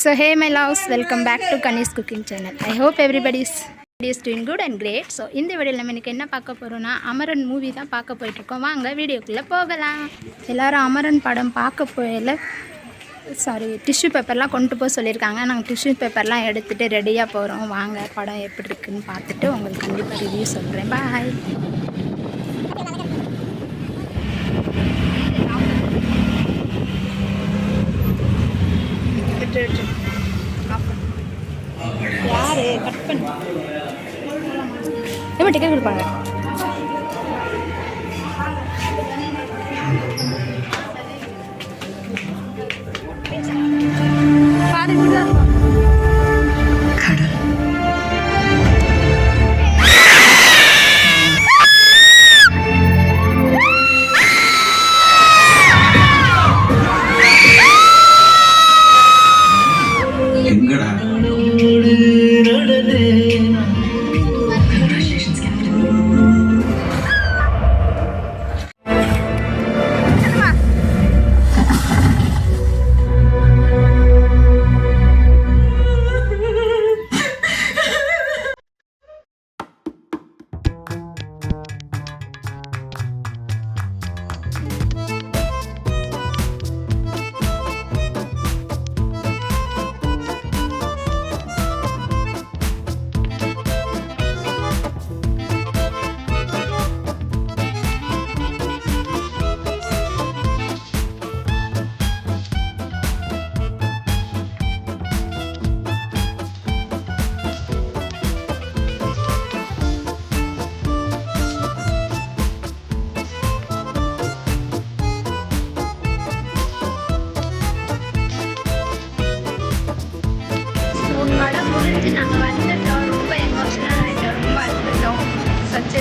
So hey my loves, welcome back to Kanni's cooking channel. I hope everybody is doing good and great. So இந்த வீடியோல நம்ம இன்னைக்கு என்ன பார்க்க போறோம்னா அமரன் மூவி தான் பார்க்க போயிட்டு இருக்கோம். வாங்க வீடியோக்குள்ள போகலாம். எல்லாரும் அமரன் படம் பார்க்க போயல டிஷ்யூ பேப்பர்லாம் கொண்டு போக சொல்லியிருக்காங்க. நாங்கள் டிஷ்யூ பேப்பர்லாம் எடுத்துகிட்டு ரெடியாக போகிறோம். வாங்க படம் எப்படி இருக்குன்னு பார்த்துட்டு உங்களுக்கு கண்டிப்பாக ரிவ்யூ சொல்கிறேன். பாய். யாரு கட் பண்ணி டிக்கெட் கொடுப்பாங்க. நாங்கள் வந்துட்டோம். ரொம்ப எமோஷனல் ஆகிட்டோம். ரொம்ப அழுதுட்டோம். சச்